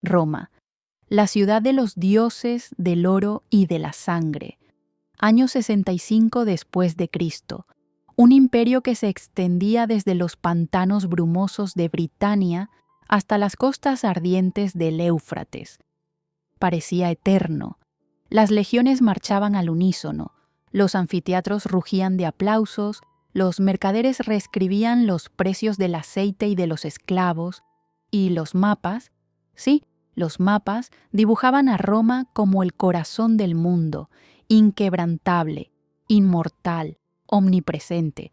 Roma, la ciudad de los dioses, del oro y de la sangre. Año 65 después de Cristo, un imperio que se extendía desde los pantanos brumosos de Britania hasta las costas ardientes del Éufrates. Parecía eterno. Las legiones marchaban al unísono, los anfiteatros rugían de aplausos, los mercaderes reescribían los precios del aceite y de los esclavos, y los mapas, sí, los mapas dibujaban a Roma como el corazón del mundo, inquebrantable, inmortal, omnipresente.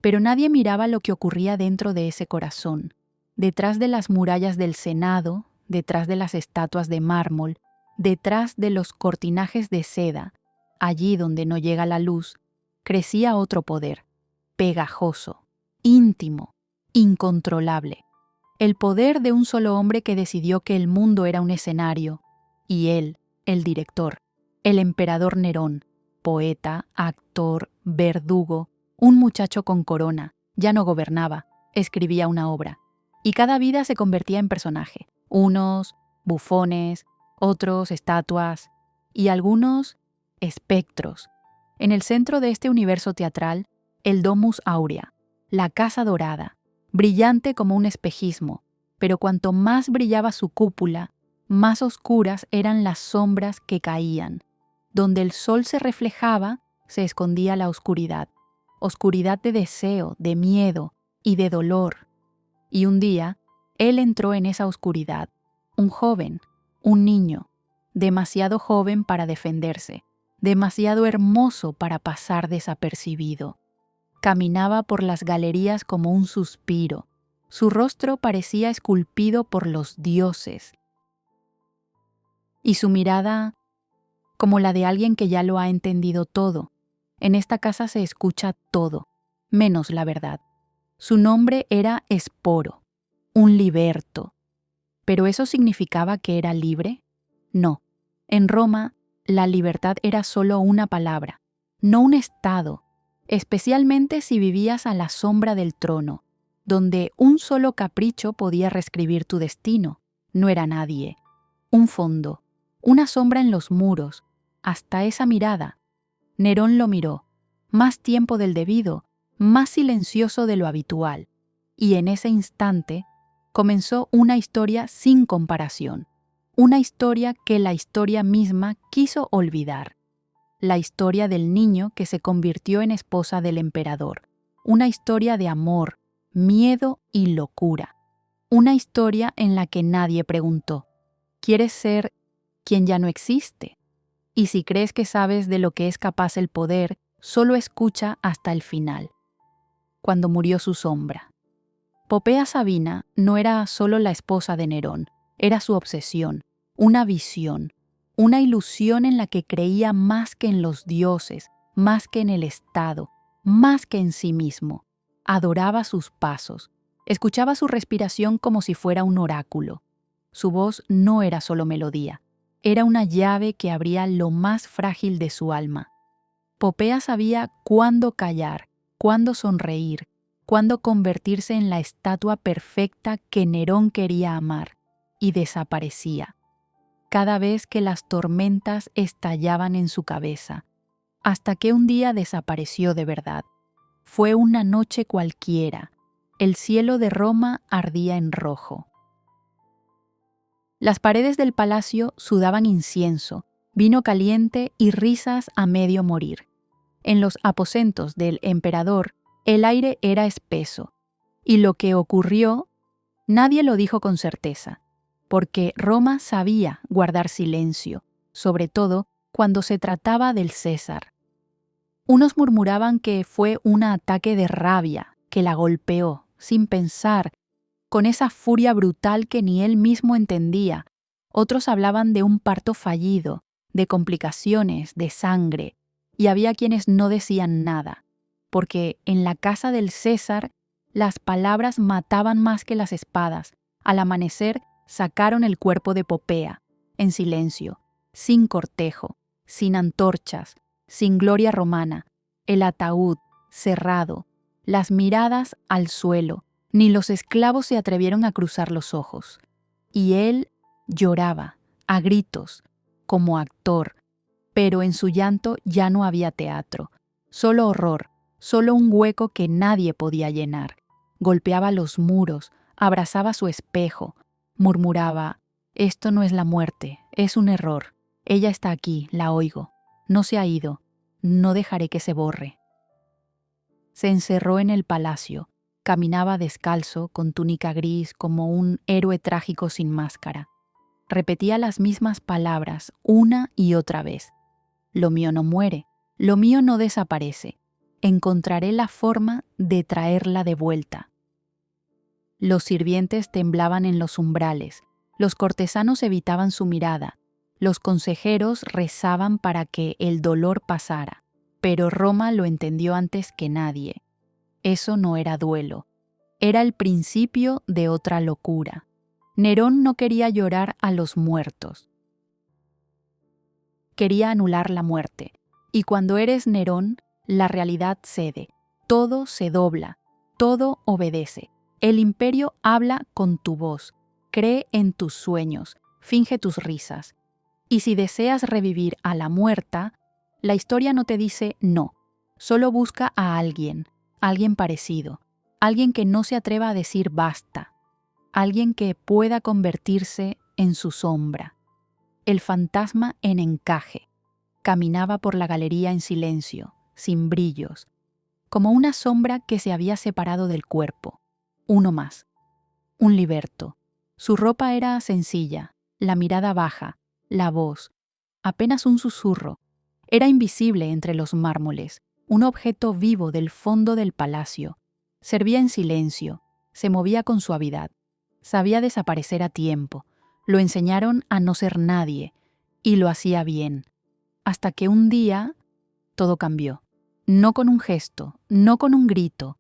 Pero nadie miraba lo que ocurría dentro de ese corazón, detrás de las murallas del Senado, detrás de las estatuas de mármol, detrás de los cortinajes de seda, allí donde no llega la luz, crecía otro poder, pegajoso, íntimo, incontrolable. El poder de un solo hombre que decidió que el mundo era un escenario, y él, el director, el emperador Nerón, poeta, actor, verdugo, un muchacho con corona, ya no gobernaba, escribía una obra, y cada vida se convertía en personaje, unos bufones, otros estatuas, y algunos espectros. En el centro de este universo teatral, el Domus Aurea, la Casa Dorada, brillante como un espejismo, pero cuanto más brillaba su cúpula, más oscuras eran las sombras que caían. Donde el sol se reflejaba, se escondía la oscuridad, oscuridad de deseo, de miedo y de dolor. Y un día, él entró en esa oscuridad, un joven, un niño, demasiado joven para defenderse, demasiado hermoso para pasar desapercibido. Caminaba por las galerías como un suspiro. Su rostro parecía esculpido por los dioses. Y su mirada, como la de alguien que ya lo ha entendido todo. En esta casa se escucha todo, menos la verdad. Su nombre era Esporo, un liberto. ¿Pero eso significaba que era libre? No. En Roma, la libertad era solo una palabra, no un estado, especialmente si vivías a la sombra del trono, donde un solo capricho podía reescribir tu destino. No era nadie. Un fondo, una sombra en los muros, hasta esa mirada. Nerón lo miró, más tiempo del debido, más silencioso de lo habitual, y en ese instante comenzó una historia sin comparación, una historia que la historia misma quiso olvidar. La historia del niño que se convirtió en esposa del emperador, una historia de amor, miedo y locura, una historia en la que nadie preguntó, ¿quieres ser quien ya no existe? Y si crees que sabes de lo que es capaz el poder, solo escucha hasta el final, cuando murió su sombra. Popea Sabina no era solo la esposa de Nerón, era su obsesión, una visión, una ilusión en la que creía más que en los dioses, más que en el Estado, más que en sí mismo. Adoraba sus pasos, escuchaba su respiración como si fuera un oráculo. Su voz no era solo melodía, era una llave que abría lo más frágil de su alma. Popea sabía cuándo callar, cuándo sonreír, cuándo convertirse en la estatua perfecta que Nerón quería amar, y desaparecía. Cada vez que las tormentas estallaban en su cabeza, hasta que un día desapareció de verdad. Fue una noche cualquiera. El cielo de Roma ardía en rojo. Las paredes del palacio sudaban incienso, vino caliente y risas a medio morir. En los aposentos del emperador, el aire era espeso, y lo que ocurrió, nadie lo dijo con certeza, porque Roma sabía guardar silencio, sobre todo cuando se trataba del César. Unos murmuraban que fue un ataque de rabia, que la golpeó, sin pensar, con esa furia brutal que ni él mismo entendía. Otros hablaban de un parto fallido, de complicaciones, de sangre, y había quienes no decían nada, porque en la casa del César las palabras mataban más que las espadas. Al amanecer sacaron el cuerpo de Popea, en silencio, sin cortejo, sin antorchas, sin gloria romana, el ataúd cerrado, las miradas al suelo, ni los esclavos se atrevieron a cruzar los ojos. Y él Lloraba, a gritos, como actor, pero en su llanto ya no había teatro, solo horror, solo un hueco que nadie podía llenar. Golpeaba los muros, abrazaba su espejo, murmuraba: «Esto no es la muerte, es un error. Ella está aquí, la oigo. No se ha ido, no dejaré que se borre». Se encerró en el palacio, caminaba descalzo, con túnica gris, como un héroe trágico sin máscara. Repetía las mismas palabras una y otra vez. Lo mío no muere, lo mío no desaparece. Encontraré la forma de traerla de vuelta. Los sirvientes temblaban en los umbrales, los cortesanos evitaban su mirada, los consejeros rezaban para que el dolor pasara, pero Roma lo entendió antes que nadie. Eso no era duelo, era el principio de otra locura. Nerón no quería llorar a los muertos. Quería anular la muerte, y cuando eres Nerón, la realidad cede, todo se dobla, todo obedece. El imperio habla con tu voz, cree en tus sueños, finge tus risas. Y si deseas revivir a la muerta, la historia no te dice no, solo busca a alguien parecido, alguien que no se atreva a decir basta, alguien que pueda convertirse en su sombra. El fantasma en encaje caminaba por la galería en silencio, sin brillos, como una sombra que se había separado del cuerpo. Uno más, un liberto. Su ropa era sencilla, la mirada baja, la voz, apenas un susurro. Era invisible entre los mármoles, un objeto vivo del fondo del palacio. Servía en silencio, se movía con suavidad. Sabía desaparecer a tiempo. Lo enseñaron a no ser nadie, y lo hacía bien. Hasta que un día todo cambió. No con un gesto, no con un grito.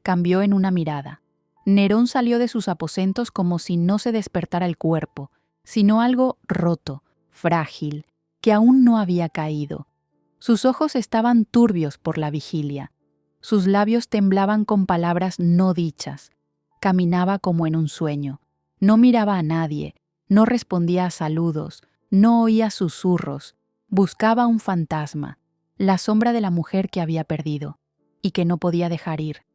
Cambió en una mirada. Nerón salió de sus aposentos como si no se despertara el cuerpo, sino algo roto, frágil, que aún no había caído. Sus ojos estaban turbios por la vigilia. Sus labios temblaban con palabras no dichas. Caminaba como en un sueño. No miraba a nadie, no respondía a saludos, no oía susurros. Buscaba un fantasma, la sombra de la mujer que había perdido y que no podía dejar ir.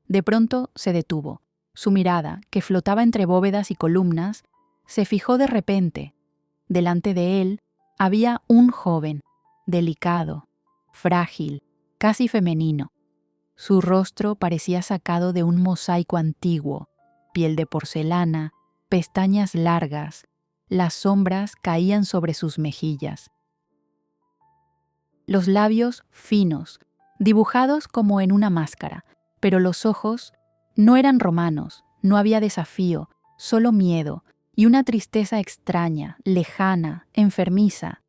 De pronto se detuvo. Su mirada, que flotaba entre bóvedas y columnas, se fijó de repente. Delante de él había un joven, delicado, frágil, casi femenino. Su rostro parecía sacado de un mosaico antiguo, piel de porcelana, pestañas largas, las sombras caían sobre sus mejillas. Los labios finos, dibujados como en una máscara, pero los ojos no eran romanos, no había desafío, solo miedo y una tristeza extraña, lejana, enfermiza.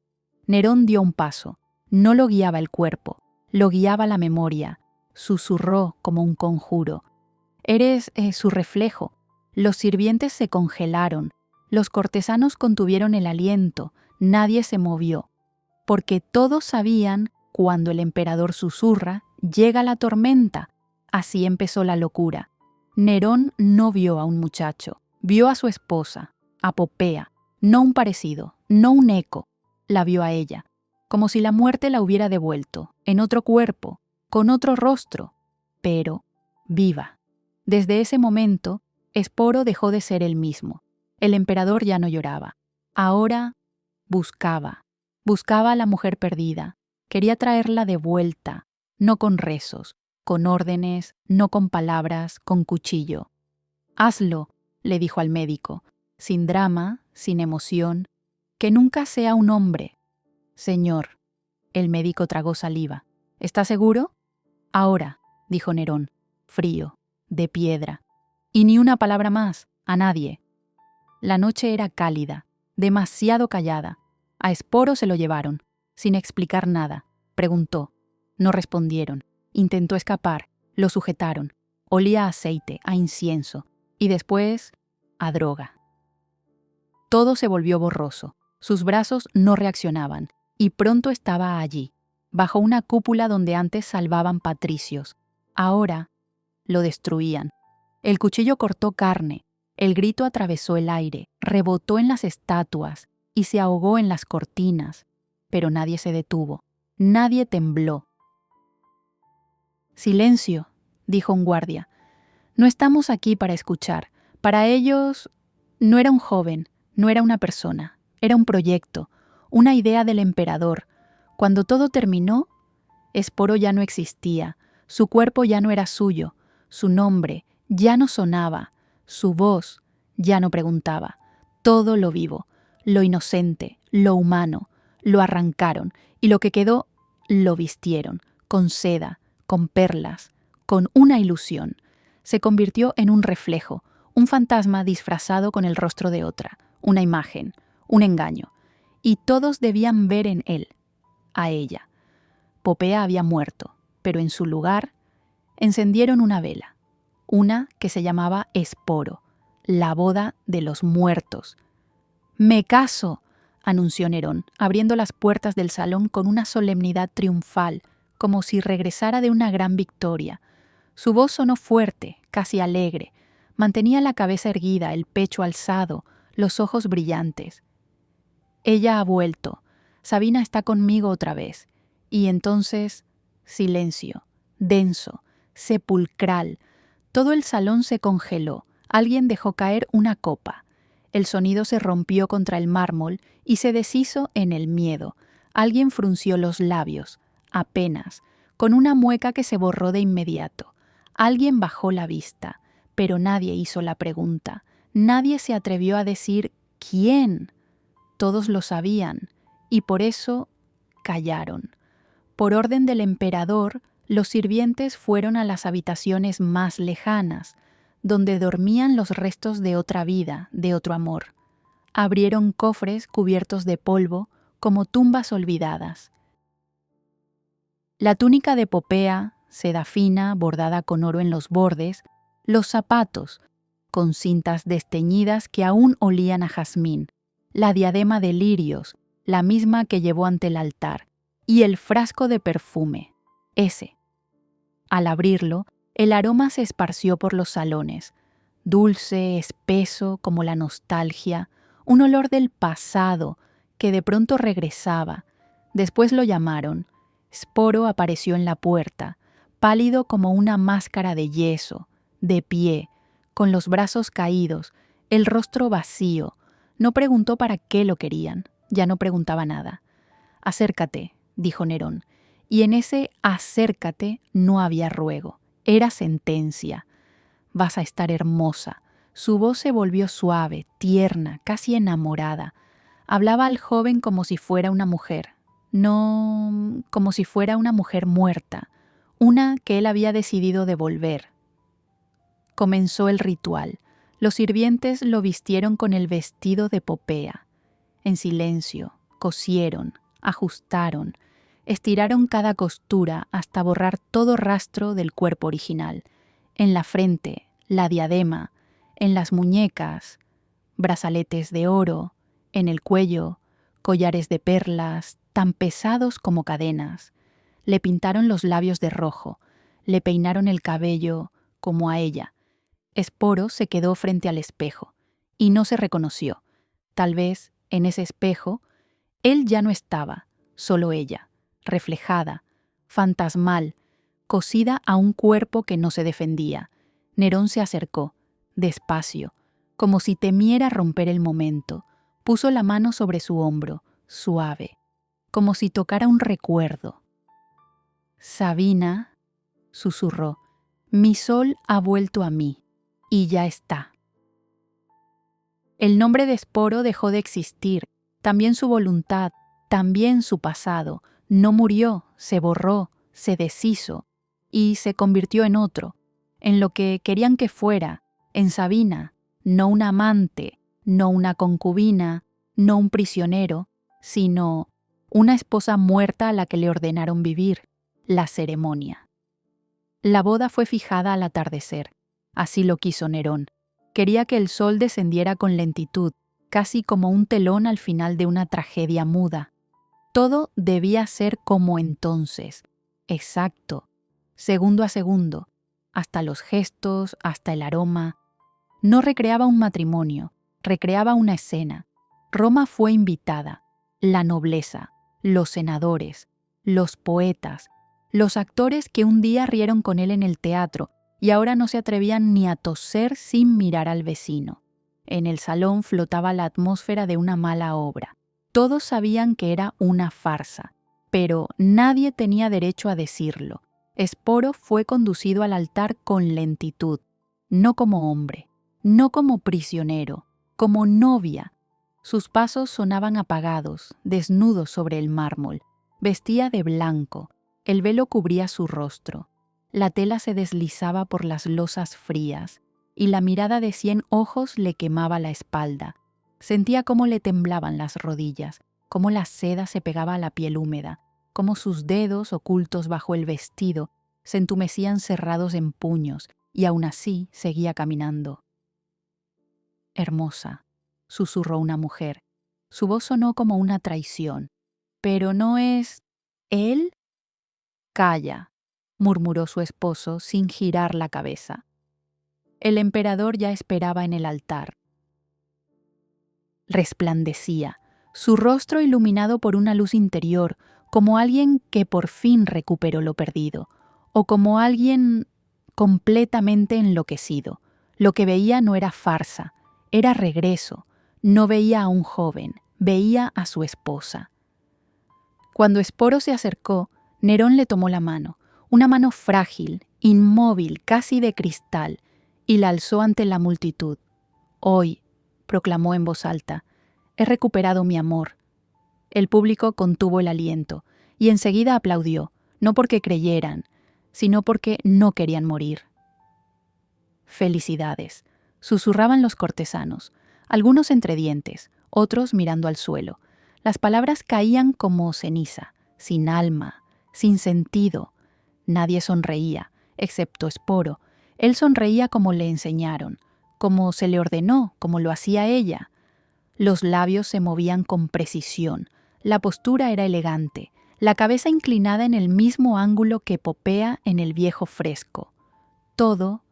Nerón dio un paso, no lo guiaba el cuerpo, lo guiaba la memoria, susurró como un conjuro. «Eres su reflejo». Los sirvientes se congelaron, los cortesanos contuvieron el aliento, nadie se movió, porque todos sabían, cuando el emperador susurra, llega la tormenta. Así empezó la locura. Nerón no vio a un muchacho, vio a su esposa, a Popea, no un parecido, no un eco, la vio a ella, como si la muerte la hubiera devuelto, en otro cuerpo, con otro rostro, pero viva. Desde ese momento, Esporo dejó de ser el mismo. El emperador ya no lloraba. Ahora buscaba a la mujer perdida. Quería traerla de vuelta, no con rezos, con órdenes, no con palabras, con cuchillo. «Hazlo», le dijo al médico, sin drama, sin emoción, «que nunca sea un hombre». «Señor», el médico tragó saliva, «¿está seguro?» «Ahora», dijo Nerón, frío, de piedra. «Y ni una palabra más, a nadie». La noche era cálida, demasiado callada. A Esporo se lo llevaron, sin explicar nada. Preguntó. No respondieron. Intentó escapar. Lo sujetaron. Olía a aceite, a incienso. Y después, a droga. Todo se volvió borroso. Sus brazos no reaccionaban. Y pronto estaba allí, bajo una cúpula donde antes salvaban patricios. Ahora lo destruían. El cuchillo cortó carne. El grito atravesó el aire, rebotó en las estatuas y se ahogó en las cortinas, pero nadie se detuvo, nadie tembló. «Silencio», dijo un guardia. «No estamos aquí para escuchar. Para ellos no era un joven, no era una persona, era un proyecto, una idea del emperador. Cuando todo terminó, Esporo ya no existía, su cuerpo ya no era suyo, su nombre ya no sonaba, su voz ya no preguntaba. Todo lo vivo, lo inocente, lo humano, lo arrancaron y lo que quedó lo vistieron, con seda, con perlas, con una ilusión. Se convirtió en un reflejo, un fantasma disfrazado con el rostro de otra, una imagen, un engaño. Y todos debían ver en él, a ella. Popea había muerto, pero en su lugar encendieron una vela, una que se llamaba Esporo, la boda de los muertos. «¡Me caso!», anunció Nerón, abriendo las puertas del salón con una solemnidad triunfal, como si regresara de una gran victoria. Su voz sonó fuerte, casi alegre. Mantenía la cabeza erguida, el pecho alzado, los ojos brillantes. «Ella ha vuelto. Sabina está conmigo otra vez». Y entonces, silencio, denso, sepulcral. Todo el salón se congeló. Alguien dejó caer una copa. El sonido se rompió contra el mármol y se deshizo en el miedo. Alguien frunció los labios, apenas, con una mueca que se borró de inmediato. Alguien bajó la vista, pero nadie hizo la pregunta. Nadie se atrevió a decir «¿Quién?». Todos lo sabían, y por eso callaron. Por orden del emperador, los sirvientes fueron a las habitaciones más lejanas, donde dormían los restos de otra vida, de otro amor. Abrieron cofres cubiertos de polvo, como tumbas olvidadas. La túnica de Popea, seda fina, bordada con oro en los bordes, los zapatos, con cintas desteñidas que aún olían a jazmín, la diadema de lirios, la misma que llevó ante el altar, y el frasco de perfume, ese. Al abrirlo, el aroma se esparció por los salones, dulce, espeso como la nostalgia, un olor del pasado que de pronto regresaba. Después lo llamaron. Sporo apareció en la puerta, pálido como una máscara de yeso, de pie, con los brazos caídos, el rostro vacío. No preguntó para qué lo querían, ya no preguntaba nada. «Acércate», dijo Nerón, y en ese «acércate» no había ruego, era sentencia. «Vas a estar hermosa». Su voz se volvió suave, tierna, casi enamorada. Hablaba al joven como si fuera una mujer, no como si fuera una mujer muerta, una que él había decidido devolver. Comenzó el ritual. Los sirvientes lo vistieron con el vestido de Popea. En silencio, cosieron, ajustaron, estiraron cada costura hasta borrar todo rastro del cuerpo original. En la frente, la diadema, en las muñecas, brazaletes de oro, en el cuello, collares de perlas, tan pesados como cadenas. Le pintaron los labios de rojo, le peinaron el cabello como a ella. Esporo se quedó frente al espejo y no se reconoció. Tal vez, en ese espejo, él ya no estaba, solo ella, reflejada, fantasmal, cosida a un cuerpo que no se defendía. Nerón se acercó, despacio, como si temiera romper el momento. Puso la mano sobre su hombro, suave, como si tocara un recuerdo. «Sabina», susurró, «mi sol ha vuelto a mí, y ya está». El nombre de Esporo dejó de existir, también su voluntad, también su pasado. No murió, se borró, se deshizo, y se convirtió en otro, en lo que querían que fuera, en Sabina, no una amante, no una concubina, no un prisionero, sino una esposa muerta a la que le ordenaron vivir, la ceremonia. La boda fue fijada al atardecer, así lo quiso Nerón. Quería que el sol descendiera con lentitud, casi como un telón al final de una tragedia muda. Todo debía ser como entonces, exacto, segundo a segundo, hasta los gestos, hasta el aroma. No recreaba un matrimonio, recreaba una escena. Roma fue invitada, la nobleza, los senadores, los poetas, los actores que un día rieron con él en el teatro y ahora no se atrevían ni a toser sin mirar al vecino. En el salón flotaba la atmósfera de una mala obra. Todos sabían que era una farsa, pero nadie tenía derecho a decirlo. Sporo fue conducido al altar con lentitud, no como hombre, no como prisionero, como novia. Sus pasos sonaban apagados, desnudos sobre el mármol. Vestía de blanco, el velo cubría su rostro. La tela se deslizaba por las losas frías, y la mirada de 100 ojos le quemaba la espalda. Sentía cómo le temblaban las rodillas, cómo la seda se pegaba a la piel húmeda, cómo sus dedos, ocultos bajo el vestido, se entumecían cerrados en puños, y aún así seguía caminando. «Hermosa», susurró una mujer. Su voz sonó como una traición. «¿Pero no es él?» «Calla», murmuró su esposo sin girar la cabeza. El emperador ya esperaba en el altar. Resplandecía, su rostro iluminado por una luz interior, como alguien que por fin recuperó lo perdido, o como alguien completamente enloquecido. Lo que veía no era farsa, era regreso. No veía a un joven, veía a su esposa. Cuando Sporo se acercó, Nerón le tomó la mano, una mano frágil, inmóvil, casi de cristal, y la alzó ante la multitud. «Hoy», proclamó en voz alta, «he recuperado mi amor». El público contuvo el aliento, y enseguida aplaudió, no porque creyeran, sino porque no querían morir. «Felicidades», susurraban los cortesanos, algunos entre dientes, otros mirando al suelo. Las palabras caían como ceniza, sin alma, sin sentido. Nadie sonreía, excepto Sporo. Él sonreía como le enseñaron, como se le ordenó, como lo hacía ella. Los labios se movían con precisión, la postura era elegante, la cabeza inclinada en el mismo ángulo que Popea en el viejo fresco. Todo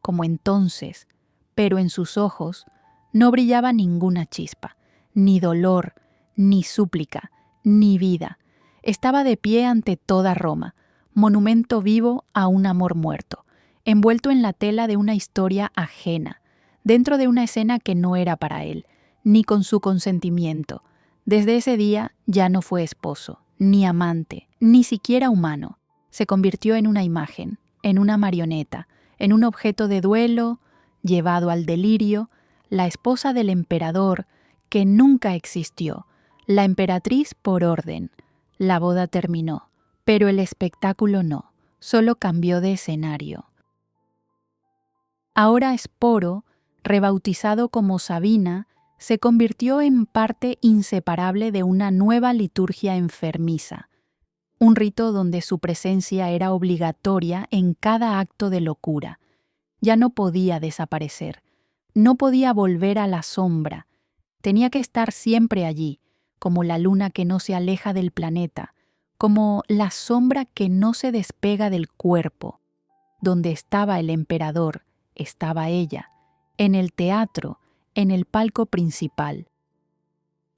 como entonces, pero en sus ojos no brillaba ninguna chispa, ni dolor, ni súplica, ni vida. Estaba de pie ante toda Roma, monumento vivo a un amor muerto, envuelto en la tela de una historia ajena, dentro de una escena que no era para él, ni con su consentimiento. Desde ese día ya no fue esposo, ni amante, ni siquiera humano. Se convirtió en una imagen, en una marioneta, en un objeto de duelo, llevado al delirio, la esposa del emperador, que nunca existió, la emperatriz por orden. La boda terminó, pero el espectáculo no, solo cambió de escenario. Ahora Sporo, rebautizado como Sabina, se convirtió en parte inseparable de una nueva liturgia enfermiza, un rito donde su presencia era obligatoria en cada acto de locura. Ya no podía desaparecer, no podía volver a la sombra, tenía que estar siempre allí, como la luna que no se aleja del planeta, como la sombra que no se despega del cuerpo. Donde estaba el emperador, estaba ella, en el teatro, en el palco principal.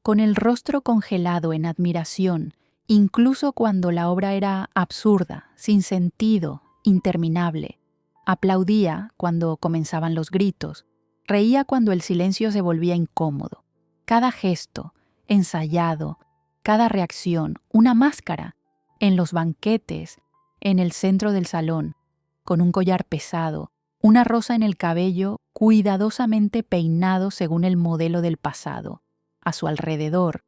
Con el rostro congelado en admiración, incluso cuando la obra era absurda, sin sentido, interminable. Aplaudía cuando comenzaban los gritos, reía cuando el silencio se volvía incómodo. Cada gesto, ensayado, cada reacción, una máscara, en los banquetes, en el centro del salón, con un collar pesado, una rosa en el cabello cuidadosamente peinado según el modelo del pasado. A su alrededor,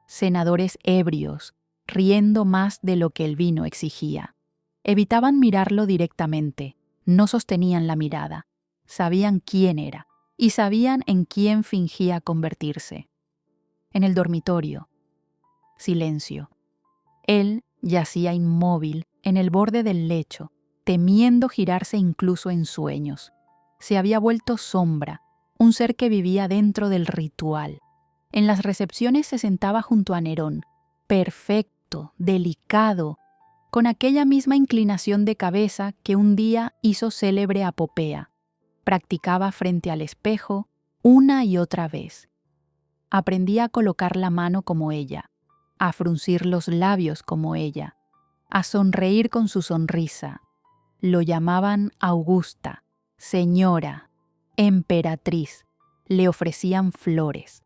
senadores ebrios, riendo más de lo que el vino exigía. Evitaban mirarlo directamente, no sostenían la mirada, sabían quién era y sabían en quién fingía convertirse. En el dormitorio, silencio. Él yacía inmóvil en el borde del lecho, temiendo girarse incluso en sueños. Se había vuelto sombra, un ser que vivía dentro del ritual. En las recepciones se sentaba junto a Nerón, perfecto, delicado, con aquella misma inclinación de cabeza que un día hizo célebre a Popea. Practicaba frente al espejo una y otra vez. Aprendía a colocar la mano como ella, a fruncir los labios como ella, a sonreír con su sonrisa. Lo llamaban Augusta, señora, emperatriz. Le ofrecían flores.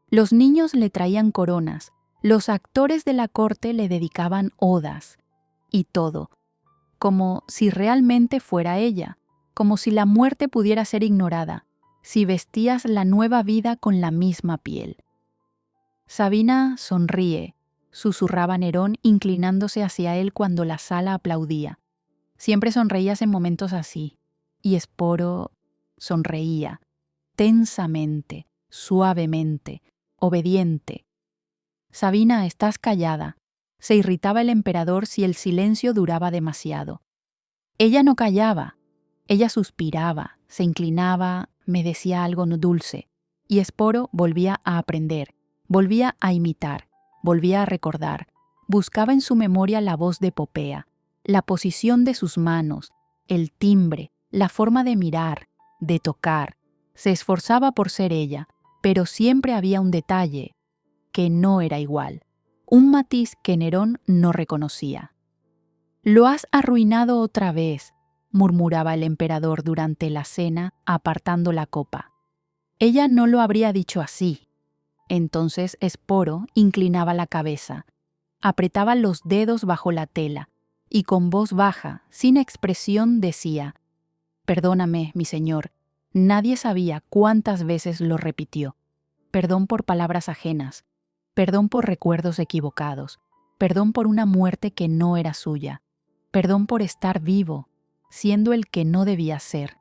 Los niños le traían coronas, los actores de la corte le dedicaban odas, y todo, como si realmente fuera ella, como si la muerte pudiera ser ignorada, si vestías la nueva vida con la misma piel. Sabina sonríe, susurraba Nerón inclinándose hacia él cuando la sala aplaudía. Siempre sonreías en momentos así, y Esporo sonreía, tensamente, suavemente, obediente. Sabina, estás callada. Se irritaba el emperador si el silencio duraba demasiado. Ella no callaba. Ella suspiraba, se inclinaba, me decía algo dulce. Y Esporo volvía a aprender, volvía a imitar, volvía a recordar. Buscaba en su memoria la voz de Popea, la posición de sus manos, el timbre, la forma de mirar, de tocar. Se esforzaba por ser ella, pero siempre había un detalle que no era igual, un matiz que Nerón no reconocía. «Lo has arruinado otra vez», murmuraba el emperador durante la cena, apartando la copa. Ella no lo habría dicho así. Entonces Esporo inclinaba la cabeza, apretaba los dedos bajo la tela y con voz baja, sin expresión, decía: «Perdóname, mi señor». Nadie sabía cuántas veces lo repitió. Perdón por palabras ajenas, perdón por recuerdos equivocados, perdón por una muerte que no era suya, perdón por estar vivo, siendo el que no debía ser.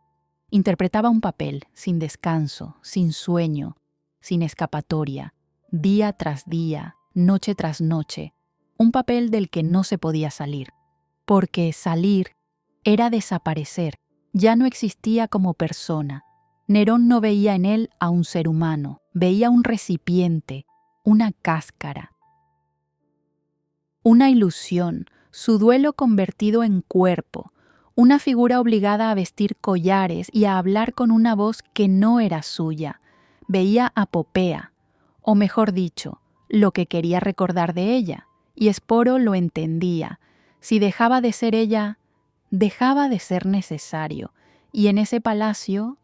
Interpretaba un papel, sin descanso, sin sueño, sin escapatoria, día tras día, noche tras noche, un papel del que no se podía salir, porque salir era desaparecer, ya no existía como persona. Nerón no veía en él a un ser humano, veía un recipiente, una cáscara. Una ilusión, su duelo convertido en cuerpo, una figura obligada a vestir collares y a hablar con una voz que no era suya. Veía a Popea, o mejor dicho, lo que quería recordar de ella, y Esporo lo entendía. Si dejaba de ser ella, dejaba de ser necesario, y en ese palacio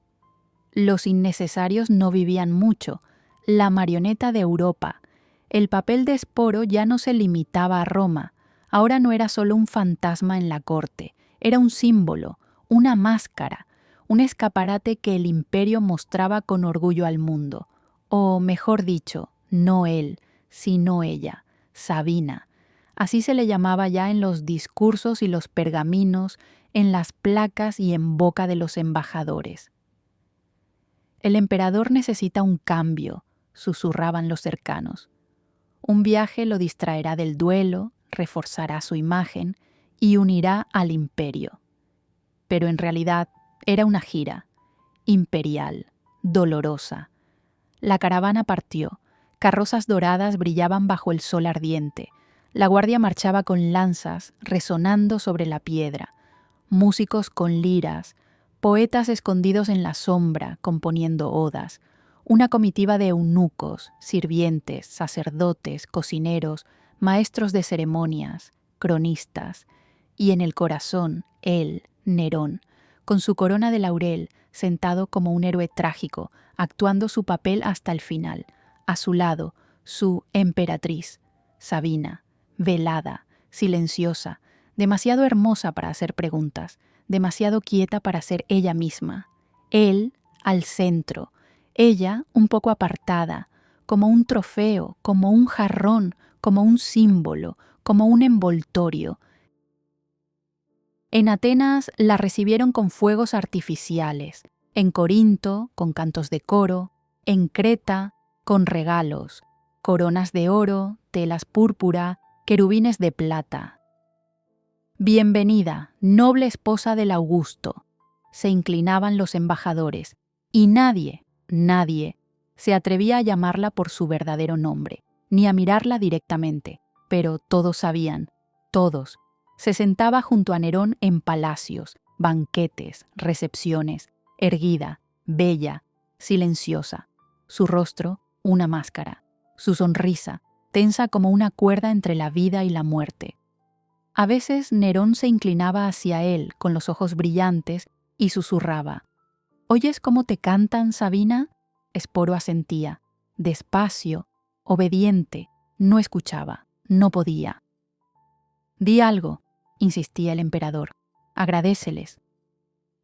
los innecesarios no vivían mucho. La marioneta de Europa. El papel de Esporo ya no se limitaba a Roma. Ahora no era solo un fantasma en la corte, era un símbolo, una máscara, un escaparate que el imperio mostraba con orgullo al mundo. O, mejor dicho, no él, sino ella, Sabina. Así se le llamaba ya en los discursos y los pergaminos, en las placas y en boca de los embajadores. «El emperador necesita un cambio», susurraban los cercanos. Un viaje lo distraerá del duelo, reforzará su imagen y unirá al imperio. Pero en realidad era una gira, imperial, dolorosa. La caravana partió, carrozas doradas brillaban bajo el sol ardiente, la guardia marchaba con lanzas resonando sobre la piedra, músicos con liras, poetas escondidos en la sombra componiendo odas, una comitiva de eunucos, sirvientes, sacerdotes, cocineros, maestros de ceremonias, cronistas, y en el corazón, él, Nerón, con su corona de laurel, sentado como un héroe trágico, actuando su papel hasta el final. A su lado, su emperatriz, Sabina, velada, silenciosa, demasiado hermosa para hacer preguntas, demasiado quieta para ser ella misma. Él, al centro, ella un poco apartada, como un trofeo, como un jarrón, como un símbolo, como un envoltorio. En Atenas la recibieron con fuegos artificiales, en Corinto con cantos de coro, en Creta con regalos, coronas de oro, telas púrpura, querubines de plata. «Bienvenida, noble esposa del Augusto», se inclinaban los embajadores, y nadie se atrevía a llamarla por su verdadero nombre, ni a mirarla directamente, pero todos sabían, todos. Se sentaba junto a Nerón en palacios, banquetes, recepciones, erguida, bella, silenciosa. Su rostro, una máscara. Su sonrisa, tensa como una cuerda entre la vida y la muerte. A veces Nerón se inclinaba hacia él con los ojos brillantes y susurraba: «¿Oyes cómo te cantan, Sabina?». Esporo asentía, despacio, obediente, no escuchaba, no podía. «Di algo», insistía el emperador, «agradéceles».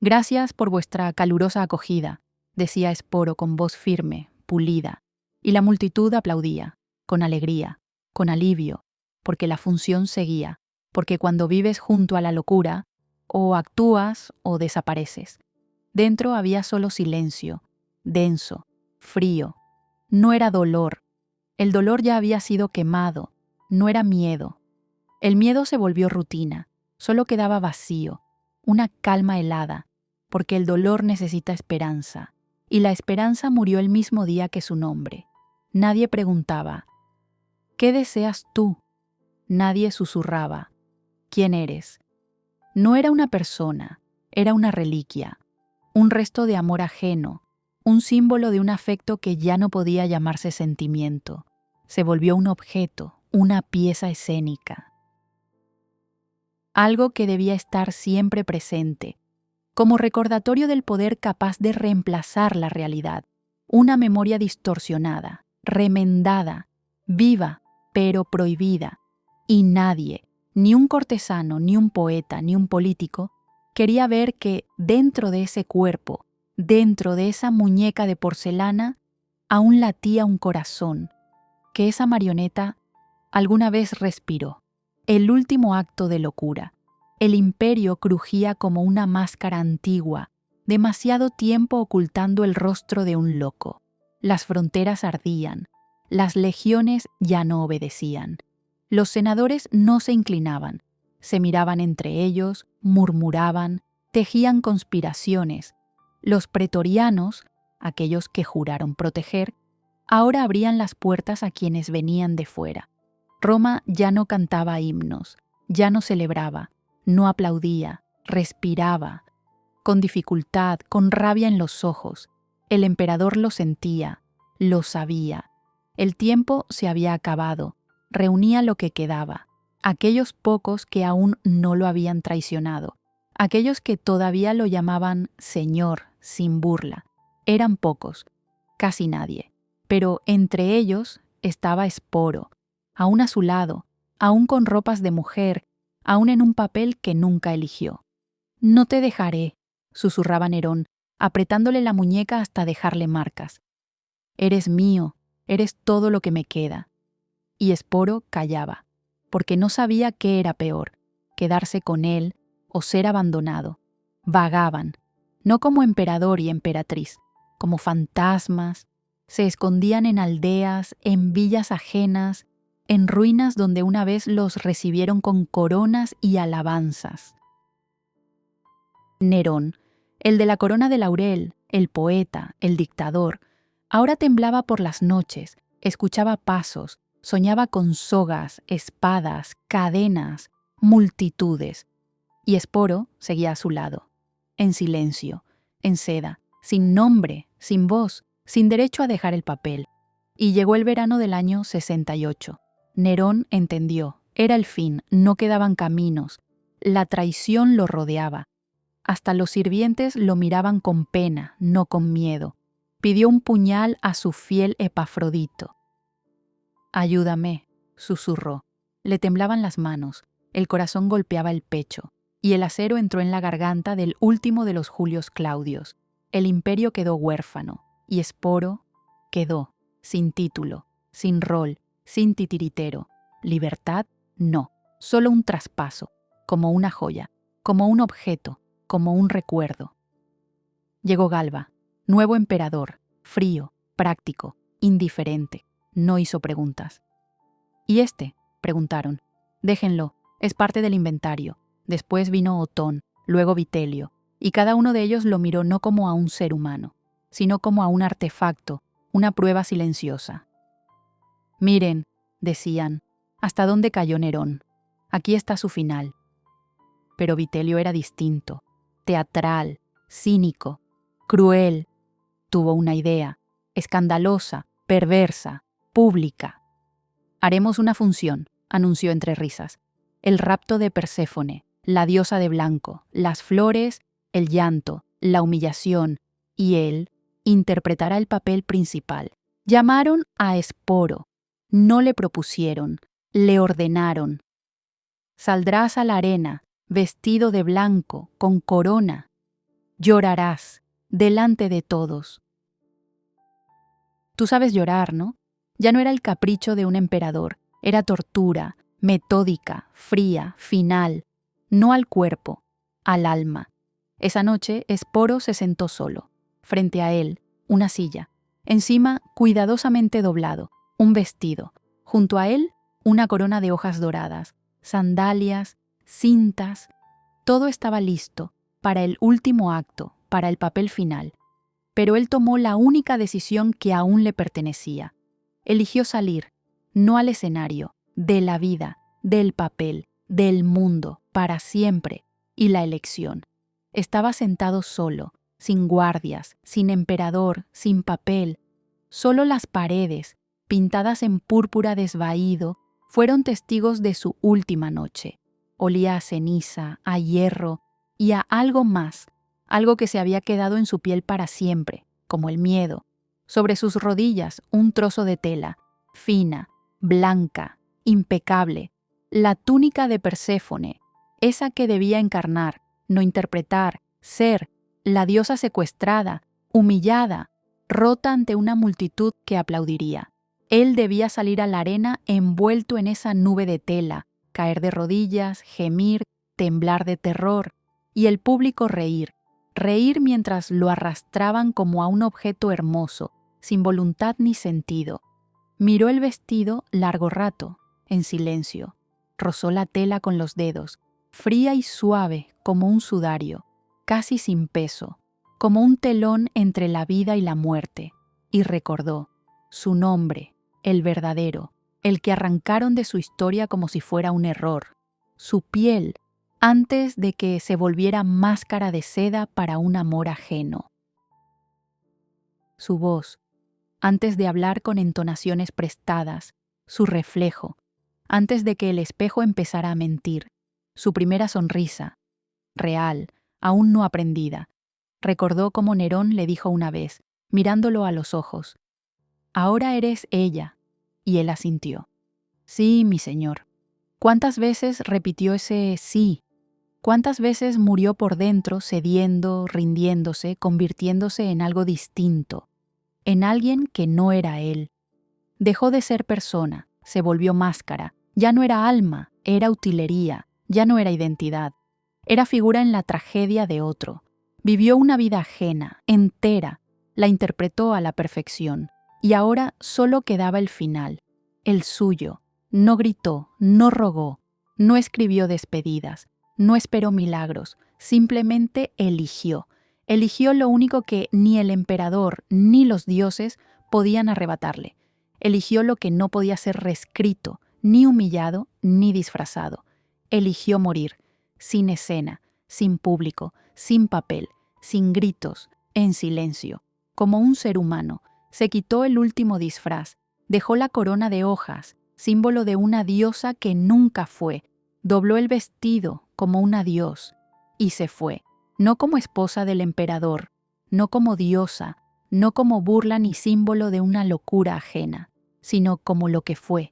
«Gracias por vuestra calurosa acogida», decía Esporo con voz firme, pulida, y la multitud aplaudía, con alegría, con alivio, porque la función seguía, porque cuando vives junto a la locura, o actúas o desapareces. Dentro había solo silencio, denso, frío. No era dolor. El dolor ya había sido quemado. No era miedo. El miedo se volvió rutina. Solo quedaba vacío, una calma helada, porque el dolor necesita esperanza. Y la esperanza murió el mismo día que su nombre. Nadie preguntaba: «¿Qué deseas tú?». Nadie susurraba: «¿Quién eres?». No era una persona, era una reliquia, un resto de amor ajeno, un símbolo de un afecto que ya no podía llamarse sentimiento. Se volvió un objeto, una pieza escénica. Algo que debía estar siempre presente, como recordatorio del poder capaz de reemplazar la realidad, una memoria distorsionada, remendada, viva, pero prohibida, y nadie, ni un cortesano, ni un poeta, ni un político, quería ver que dentro de ese cuerpo, dentro de esa muñeca de porcelana, aún latía un corazón, que esa marioneta alguna vez respiró. El último acto de locura. El imperio crujía como una máscara antigua, demasiado tiempo ocultando el rostro de un loco. Las fronteras ardían, las legiones ya no obedecían. Los senadores no se inclinaban, se miraban entre ellos, murmuraban, tejían conspiraciones. Los pretorianos, aquellos que juraron proteger, ahora abrían las puertas a quienes venían de fuera. Roma ya no cantaba himnos, ya no celebraba, no aplaudía, respiraba. Con dificultad, con rabia en los ojos, el emperador lo sentía, lo sabía. El tiempo se había acabado, reunía lo que quedaba, aquellos pocos que aún no lo habían traicionado, aquellos que todavía lo llamaban Señor sin burla. Eran pocos, casi nadie, pero entre ellos estaba Esporo, aún a su lado, aún con ropas de mujer, aún en un papel que nunca eligió. «No te dejaré», susurraba Nerón, apretándole la muñeca hasta dejarle marcas. «Eres mío, eres todo lo que me queda». Y Esporo callaba, porque no sabía qué era peor, quedarse con él o ser abandonado. Vagaban, no como emperador y emperatriz, como fantasmas, se escondían en aldeas, en villas ajenas, en ruinas donde una vez los recibieron con coronas y alabanzas. Nerón, el de la corona de laurel, el poeta, el dictador, ahora temblaba por las noches, escuchaba pasos, soñaba con sogas, espadas, cadenas, multitudes. Y Esporo seguía a su lado, en silencio, en seda, sin nombre, sin voz, sin derecho a dejar el papel. Y llegó el verano del año 68. Nerón entendió, era el fin, no quedaban caminos, la traición lo rodeaba. Hasta los sirvientes lo miraban con pena, no con miedo. Pidió un puñal a su fiel Epafrodito. «Ayúdame», susurró. Le temblaban las manos, el corazón golpeaba el pecho, y el acero entró en la garganta del último de los Julios Claudios. El imperio quedó huérfano, y Esporo quedó, sin título, sin rol, sin titiritero. Libertad, no, solo un traspaso, como una joya, como un objeto, como un recuerdo. Llegó Galba, nuevo emperador, frío, práctico, indiferente. No hizo preguntas. «¿Y este?», preguntaron. «Déjenlo, es parte del inventario». Después vino Otón, luego Vitelio, y cada uno de ellos lo miró no como a un ser humano, sino como a un artefacto, una prueba silenciosa. «Miren», decían, «hasta dónde cayó Nerón. Aquí está su final». Pero Vitelio era distinto. teatral, cínico, cruel. Tuvo una idea, escandalosa, perversa, pública. Haremos una función, anunció entre risas. El rapto de Perséfone, la diosa de blanco, las flores, el llanto, la humillación, y él interpretará el papel principal. Llamaron a Esporo, no le propusieron, le ordenaron. Saldrás a la arena, vestido de blanco, con corona. Llorarás, delante de todos. Tú sabes llorar, ¿no? Ya no era el capricho de un emperador, era tortura, metódica, fría, final, no al cuerpo, al alma. Esa noche Esporo se sentó solo. Frente a él, una silla. Encima, cuidadosamente doblado, un vestido. Junto a él, una corona de hojas doradas, sandalias, cintas. Todo estaba listo para el último acto, para el papel final. Pero él tomó la única decisión que aún le pertenecía. Eligió salir, no al escenario, de la vida, del papel, del mundo, para siempre, y la elección. Estaba sentado solo, sin guardias, sin emperador, sin papel. Solo las paredes, pintadas en púrpura desvaído, fueron testigos de su última noche. Olía a ceniza, a hierro y a algo más, algo que se había quedado en su piel para siempre, como el miedo. Sobre sus rodillas un trozo de tela, fina, blanca, impecable, la túnica de Perséfone, esa que debía encarnar, no interpretar, ser, la diosa secuestrada, humillada, rota ante una multitud que aplaudiría. Él debía salir a la arena envuelto en esa nube de tela, caer de rodillas, gemir, temblar de terror, y el público reír mientras lo arrastraban como a un objeto hermoso, sin voluntad ni sentido. Miró el vestido largo rato, en silencio. Rozó la tela con los dedos, fría y suave como un sudario, casi sin peso, como un telón entre la vida y la muerte, y recordó su nombre, el verdadero, el que arrancaron de su historia como si fuera un error, su piel, antes de que se volviera máscara de seda para un amor ajeno. Su voz, antes de hablar con entonaciones prestadas, su reflejo, antes de que el espejo empezara a mentir, su primera sonrisa, real, aún no aprendida. Recordó cómo Nerón le dijo una vez, mirándolo a los ojos, «Ahora eres ella», y él asintió. «Sí, mi señor». ¿Cuántas veces repitió ese sí? ¿Cuántas veces murió por dentro, cediendo, rindiéndose, convirtiéndose en algo distinto, en alguien que no era él? Dejó de ser persona, se volvió máscara, ya no era alma, era utilería, ya no era identidad. Era figura en la tragedia de otro. Vivió una vida ajena, entera, la interpretó a la perfección, y ahora solo quedaba el final, el suyo. No gritó, no rogó, no escribió despedidas, no esperó milagros, simplemente eligió. Eligió lo único que ni el emperador ni los dioses podían arrebatarle. Eligió lo que no podía ser reescrito, ni humillado, ni disfrazado. Eligió morir, sin escena, sin público, sin papel, sin gritos, en silencio, como un ser humano. Se quitó el último disfraz, dejó la corona de hojas, símbolo de una diosa que nunca fue, dobló el vestido como un adiós, y se fue, no como esposa del emperador, no como diosa, no como burla ni símbolo de una locura ajena, sino como lo que fue,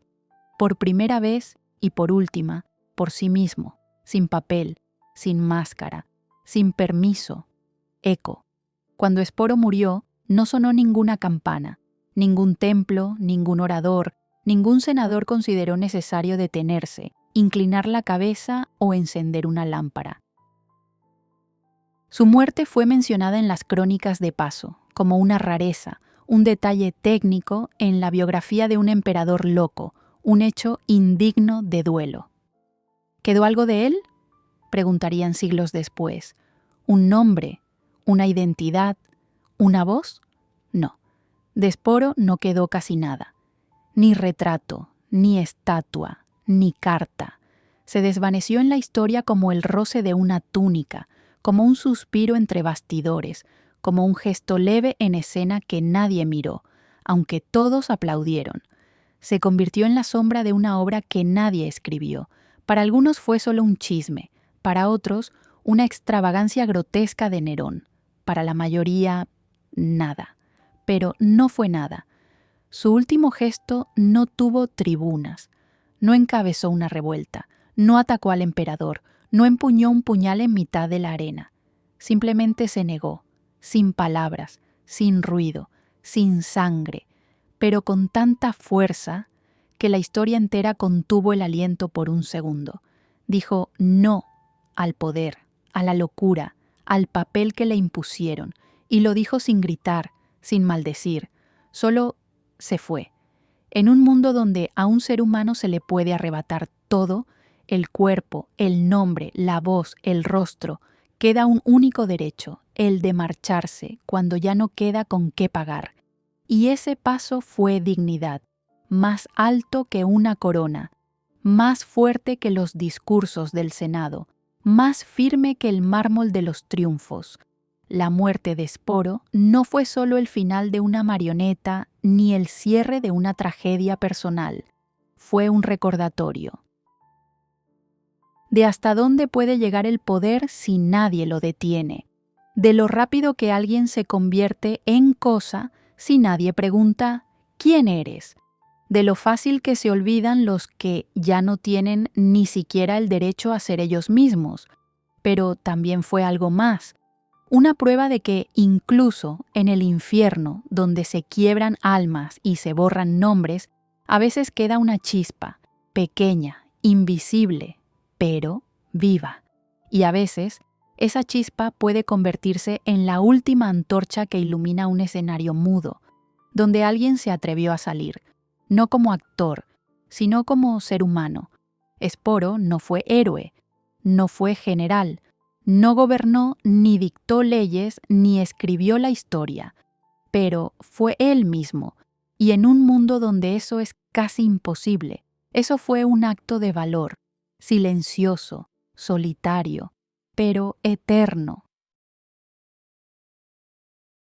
por primera vez y por última, por sí mismo, sin papel, sin máscara, sin permiso. Eco. Cuando Esporo murió, no sonó ninguna campana, ningún templo, ningún orador, ningún senador consideró necesario detenerse, inclinar la cabeza o encender una lámpara. Su muerte fue mencionada en las crónicas de paso, como una rareza, un detalle técnico en la biografía de un emperador loco, un hecho indigno de duelo. ¿Quedó algo de él?, preguntarían siglos después. ¿Un nombre? ¿Una identidad? ¿Una voz? No. De Esporo no quedó casi nada. Ni retrato, ni estatua, ni carta. Se desvaneció en la historia como el roce de una túnica, como un suspiro entre bastidores, como un gesto leve en escena que nadie miró, aunque todos aplaudieron. Se convirtió en la sombra de una obra que nadie escribió. Para algunos fue solo un chisme, para otros una extravagancia grotesca de Nerón, para la mayoría nada. Pero no fue nada. Su último gesto no tuvo tribunas, no encabezó una revuelta, no atacó al emperador, no empuñó un puñal en mitad de la arena. Simplemente se negó, sin palabras, sin ruido, sin sangre, pero con tanta fuerza que la historia entera contuvo el aliento por un segundo. Dijo no al poder, a la locura, al papel que le impusieron, y lo dijo sin gritar, sin maldecir, solo se fue. En un mundo donde a un ser humano se le puede arrebatar todo, el cuerpo, el nombre, la voz, el rostro, queda un único derecho, el de marcharse cuando ya no queda con qué pagar. Y ese paso fue dignidad, más alto que una corona, más fuerte que los discursos del Senado, más firme que el mármol de los triunfos. La muerte de Sporo no fue solo el final de una marioneta ni el cierre de una tragedia personal, fue un recordatorio de hasta dónde puede llegar el poder si nadie lo detiene, de lo rápido que alguien se convierte en cosa si nadie pregunta ¿quién eres?, de lo fácil que se olvidan los que ya no tienen ni siquiera el derecho a ser ellos mismos. Pero también fue algo más, una prueba de que incluso en el infierno, donde se quiebran almas y se borran nombres, a veces queda una chispa, pequeña, invisible, pero viva. Y a veces, esa chispa puede convertirse en la última antorcha que ilumina un escenario mudo, donde alguien se atrevió a salir, no como actor, sino como ser humano. Sporo no fue héroe, no fue general, no gobernó ni dictó leyes ni escribió la historia, pero fue él mismo, y en un mundo donde eso es casi imposible, eso fue un acto de valor, silencioso, solitario, pero eterno.